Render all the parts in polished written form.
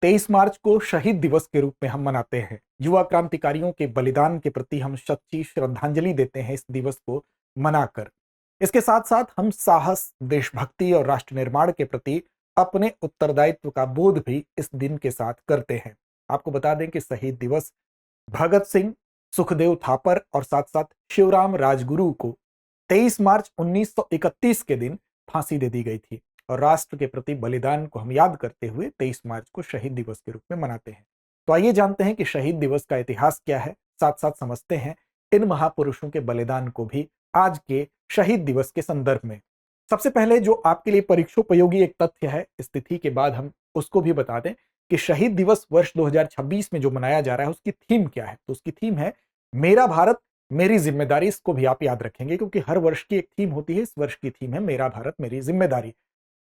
23 मार्च को शहीद दिवस के रूप में हम मनाते हैं। युवा क्रांतिकारियों के बलिदान के प्रति हम सच्ची श्रद्धांजलि देते हैं इस दिवस को मनाकर। इसके साथ साथ हम साहस, देशभक्ति और राष्ट्र निर्माण के प्रति अपने उत्तरदायित्व का बोध भी इस दिन के साथ करते हैं। आपको बता दें कि शहीद दिवस भगत सिंह, सुखदेव थापर और साथ साथ शिवराम राजगुरु को 23 मार्च 1931 के दिन फांसी दे दी गई थी और राष्ट्र के प्रति बलिदान को हम याद करते हुए 23 मार्च को शहीद दिवस के रूप में मनाते हैं। तो आइए जानते हैं कि शहीद दिवस का इतिहास क्या है, साथ साथ समझते हैं इन महापुरुषों के बलिदान को भी आज के शहीद दिवस के संदर्भ में। सबसे पहले जो आपके लिए परीक्षोपयोगी एक तथ्य है, इस तिथि के बाद हम उसको भी बता दें कि शहीद दिवस वर्ष 2026 में जो मनाया जा रहा है उसकी थीम क्या है। तो उसकी थीम है मेरा भारत मेरी जिम्मेदारी। इसको भी आप याद रखेंगे क्योंकि हर वर्ष की एक थीम होती है। इस वर्ष की थीम है मेरा भारत मेरी जिम्मेदारी।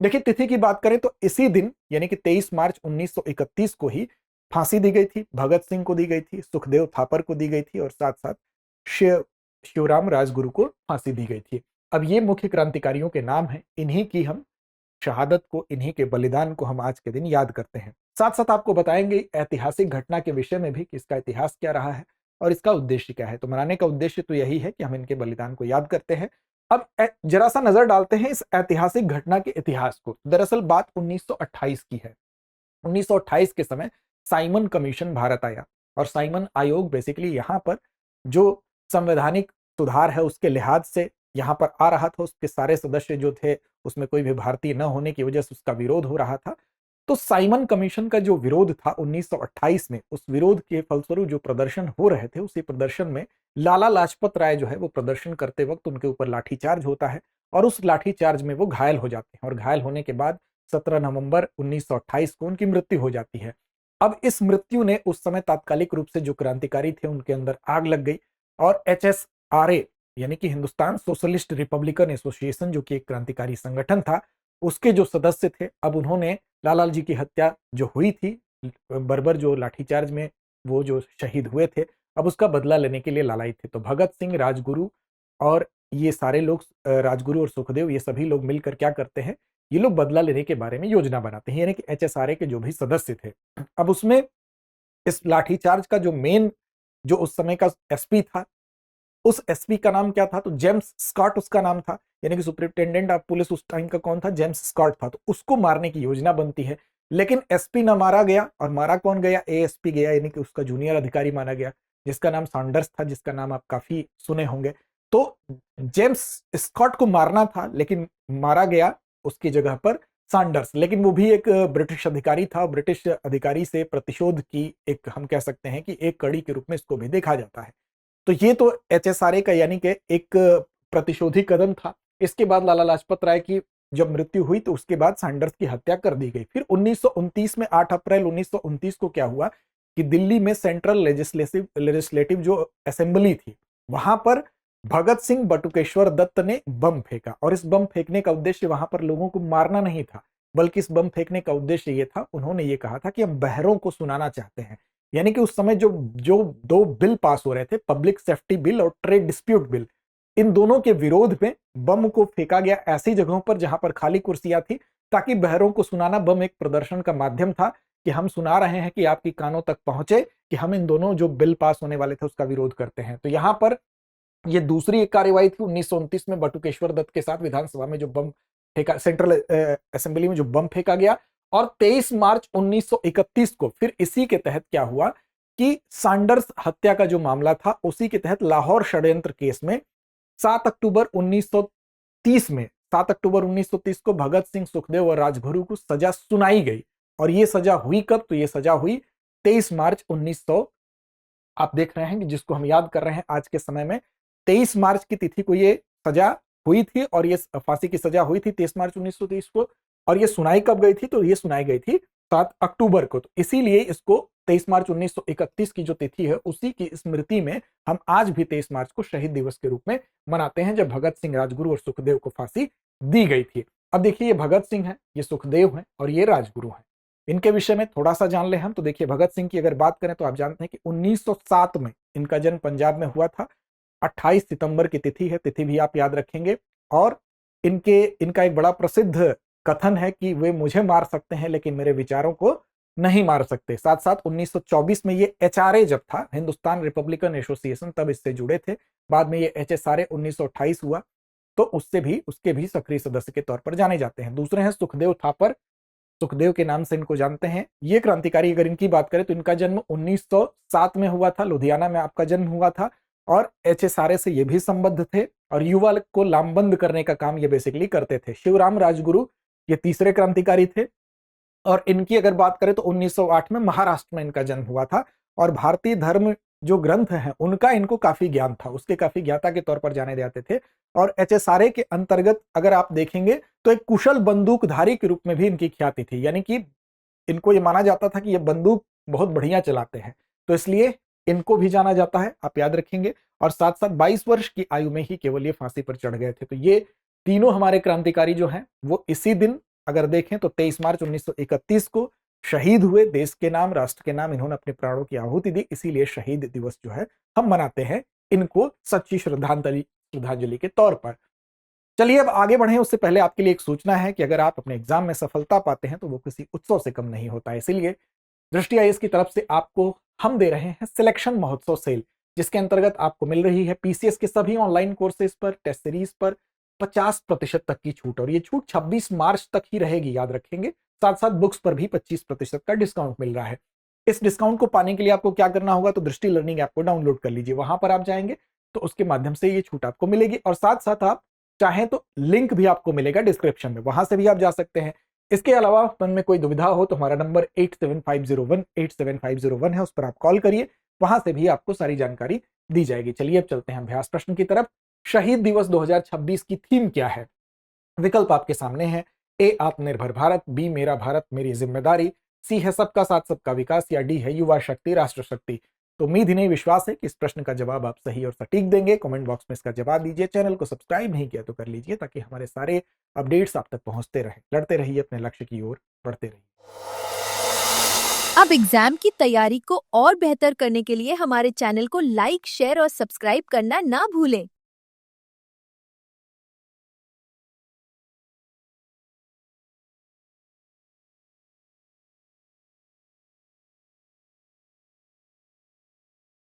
देखिए, तिथि की बात करें तो इसी दिन यानी कि 23 मार्च 1931 को ही फांसी दी गई थी। भगत सिंह को दी गई थी, सुखदेव थापर को दी गई थी और साथ साथ शिवराम राजगुरु को फांसी दी गई थी। अब ये मुख्य क्रांतिकारियों के नाम हैं। इन्हीं की हम शहादत को, इन्हीं के बलिदान को हम आज के दिन याद करते हैं। साथ साथ आपको बताएंगे ऐतिहासिक घटना के विषय में भी कि इसका इतिहास क्या रहा है और इसका उद्देश्य क्या है। तो मनाने का उद्देश्य तो यही है कि हम इनके बलिदान को याद करते हैं। अब जरा सा नजर डालते हैं इस ऐतिहासिक घटना के इतिहास को। दरअसल बात 1928 की है। 1928 के समय साइमन कमीशन भारत आया और साइमन आयोग बेसिकली यहाँ पर जो संवैधानिक सुधार है उसके लिहाज से यहाँ पर आ रहा था। उसके सारे सदस्य जो थे उसमें कोई भी भारतीय न होने की वजह से उसका विरोध हो रहा था। तो साइमन कमीशन का जो विरोध था 1928 में, उस विरोध के फलस्वरूप जो प्रदर्शन हो रहे थे, उसी प्रदर्शन में लाला लाजपत राय जो है वो प्रदर्शन करते वक्त उनके ऊपर लाठीचार्ज होता है और उस लाठीचार्ज में वो घायल हो जाते हैं और घायल होने के बाद 17 नवंबर 1928 को उनकी मृत्यु हो जाती है। अब इस मृत्यु ने उस समय तात्कालिक रूप से जो क्रांतिकारी थे उनके अंदर आग लग गई और HSRA यानी कि हिंदुस्तान सोशलिस्ट रिपब्लिकन एसोसिएशन, जो कि एक क्रांतिकारी संगठन था, उसके जो सदस्य थे, अब उन्होंने लाला जी की हत्या जो हुई थी बर्बर जो लाठीचार्ज में वो जो शहीद हुए थे, अब उसका बदला लेने के लिए लालाई थे। तो भगत सिंह, राजगुरु और ये सारे लोग, राजगुरु और सुखदेव, ये सभी लोग मिलकर क्या करते हैं, ये लोग बदला लेने के बारे में योजना बनाते हैं, यानी कि HSRA के जो भी सदस्य थे। अब उसमें इस लाठीचार्ज का जो मेन, जो उस समय का एसपी था, उस एसपी का नाम क्या था, तो जेम्स स्कॉट उसका नाम था, यानी कि सुपरिटेंडेंट ऑफ पुलिस उस टाइम का कौन था, जेम्स स्कॉट था। तो उसको मारने की योजना बनती है, लेकिन एसपी ना मारा गया और मारा कौन गया, एएसपी गया, यानी कि उसका जूनियर अधिकारी माना गया जिसका नाम सैंडर्स था, जिसका नाम आप काफी सुने होंगे। तो जेम्स स्कॉट को मारना था लेकिन मारा गया उसकी जगह पर सैंडर्स, लेकिन वो भी एक ब्रिटिश अधिकारी था। ब्रिटिश अधिकारी से प्रतिशोध की एक, हम कह सकते हैं कि एक कड़ी के रूप में इसको भी देखा जाता है। तो ये तो HSRA का यानी कि एक प्रतिशोधी कदम था। इसके बाद लाला लाजपत राय की जब मृत्यु हुई तो उसके बाद सैंडर्स की हत्या कर दी गई। फिर 1929 में 8 अप्रैल 1929 को क्या हुआ कि दिल्ली में सेंट्रल लेजिस्लेटिव जो असेंबली थी, वहां पर भगत सिंह बटुकेश्वर दत्त ने बम फेंका और इस बम फेंकने का उद्देश्य वहां पर लोगों को मारना नहीं था, बल्कि इस बम फेंकने का उद्देश्य ये था, उन्होंने ये कहा था कि हम बहरों को सुनाना चाहते हैं। यानी कि उस समय जो जो दो बिल पास हो रहे थे, पब्लिक सेफ्टी बिल और ट्रेड डिस्प्यूट बिल, इन दोनों के विरोध में बम को फेंका गया ऐसी जगहों पर जहां पर खाली कुर्सियां थी, ताकि बहरों को सुनाना, बम एक प्रदर्शन का माध्यम था कि हम सुना रहे हैं कि आपकी कानों तक पहुंचे कि हम इन दोनों जो बिल पास होने वाले थे उसका विरोध करते हैं। तो यहां पर ये दूसरी एक कार्रवाई थी 1929 में बटुकेश्वर दत्त के साथ विधानसभा में जो बम फेंका, सेंट्रल असेंबली में जो बम फेंका गया। और 23 मार्च 1931 को फिर इसी के तहत क्या हुआ कि सैंडर्स हत्या का जो मामला था उसी के तहत लाहौर षड्यंत्र केस में 7 अक्टूबर 1930 में 7 अक्टूबर 1930 को भगत सिंह, सुखदेव और राजगुरु को सजा सुनाई गई। और ये सजा हुई कब, तो ये सजा हुई 23 मार्च 1900, आप देख रहे हैं कि जिसको हम याद कर रहे हैं आज के समय में, 23 मार्च की तिथि को ये सजा हुई थी और ये फांसी की सजा हुई थी 23 मार्च 1930 को। और ये सुनाई कब गई थी, तो ये सुनाई गई थी 7 अक्टूबर को। तो इसीलिए इसको 23 मार्च 1931 की जो तिथि है उसी की स्मृति में हम आज भी 23 मार्च को शहीद दिवस के रूप में मनाते हैं, जब भगत सिंह, राजगुरु और सुखदेव को फांसी दी गई थी। अब देखिए, ये भगत सिंह है, ये सुखदेव है और ये राजगुरु है। इनके विषय में थोड़ा सा जान ले हम। तो देखिए, भगत सिंह की अगर बात करें तो आप जानते हैं कि 1907 में इनका जन्म पंजाब में हुआ था। 28 सितंबर की तिथि है, तिथि भी आप याद रखेंगे। और इनका एक बड़ा प्रसिद्ध कथन है कि वे मुझे मार सकते हैं लेकिन मेरे विचारों को नहीं मार सकते। साथ साथ 1924 में ये एचआरए जब था, हिंदुस्तान रिपब्लिकन एसोसिएशन, तब इससे जुड़े थे। बाद में ये एचएसआरए 1928 हुआ, तो उसके भी सक्रिय सदस्य के तौर पर जाने जाते हैं। दूसरे हैं सुखदेव थापर, सुखदेव के नाम से इनको जानते हैं। ये क्रांतिकारी, अगर इनकी बात करें तो इनका जन्म 1907 में हुआ था, लुधियाना में आपका जन्म हुआ था, और एचएसआरए से ये भी संबद्ध थे और युवा को लामबंद करने का काम ये बेसिकली करते थे। शिवराम राजगुरु ये तीसरे क्रांतिकारी थे, और इनकी अगर बात करें तो 1908 में महाराष्ट्र में इनका जन्म हुआ था, और भारतीय धर्म जो ग्रंथ हैं उनका इनको काफी ज्ञान था, उसके काफी ज्ञाता के तौर पर जाने जाते थे। और एचएसआरए के अंतर्गत अगर आप देखेंगे तो एक कुशल बंदूकधारी के रूप में भी इनकी ख्याति थी, यानी कि इनको ये माना जाता था कि ये बंदूक बहुत बढ़िया चलाते हैं, तो इसलिए इनको भी जाना जाता है, आप याद रखेंगे। और साथ साथ 22 वर्ष की आयु में ही केवल ये फांसी पर चढ़ गए थे। तो ये तीनों हमारे क्रांतिकारी जो हैं वो इसी दिन अगर देखें तो 23 मार्च 1931 को शहीद हुए। देश के नाम, राष्ट्र के नाम इन्होंने अपने प्राणों की आहुति दी, इसीलिए शहीद दिवस जो है हम मनाते हैं इनको सच्ची श्रद्धांजलि के तौर पर। चलिए अब आगे बढ़े, उससे पहले आपके लिए एक सूचना है कि अगर आप अपने एग्जाम में सफलता पाते हैं तो वो किसी उत्सव से कम नहीं होता है। इसीलिए दृष्टि आईएएस की तरफ से आपको हम दे रहे हैं सिलेक्शन महोत्सव सेल, जिसके अंतर्गत आपको मिल रही है पीसीएस के सभी ऑनलाइन कोर्सेज पर, टेस्ट सीरीज पर 50% तक की छूट, और ये छूट 26 मार्च तक ही रहेगी, याद रखेंगे। साथ साथ बुक्स पर भी 25% का डिस्काउंट मिल रहा है। इस डिस्काउंट को पाने के लिए आपको क्या करना होगा, तो दृष्टि लर्निंग ऐप को डाउनलोड कर लीजिए। वहां पर आप जाएंगे तो उसके माध्यम से ये छूट आपको मिलेगी, और साथ साथ आप चाहें तो लिंक भी आपको मिलेगा डिस्क्रिप्शन में, वहां से भी आप जा सकते हैं। इसके अलावा मन में कोई दुविधा हो तो हमारा नंबर 8750187501 है, उस पर आप कॉल करिए, वहां से भी आपको सारी जानकारी दी जाएगी। चलिए अब चलते हैं अभ्यास प्रश्न की तरफ। शहीद दिवस 2026 की थीम क्या है? विकल्प आपके सामने है। ए आत्मनिर्भर भारत, बी मेरा भारत मेरी जिम्मेदारी, सी है सबका साथ सबका विकास, या डी है युवा शक्ति राष्ट्र शक्ति। तो उम्मीद ही नहीं विश्वास है कि इस प्रश्न का जवाब आप सही और सटीक देंगे। कमेंट बॉक्स में इसका जवाब दीजिए। चैनल को सब्सक्राइब नहीं किया तो कर लीजिए, ताकि हमारे सारे अपडेट्स आप तक पहुंचते रहे। लड़ते रहिए अपने लक्ष्य की ओर बढ़ते रहिए। अब एग्जाम की तैयारी को और बेहतर करने के लिए हमारे चैनल को लाइक, शेयर और सब्सक्राइब करना ना भूलें।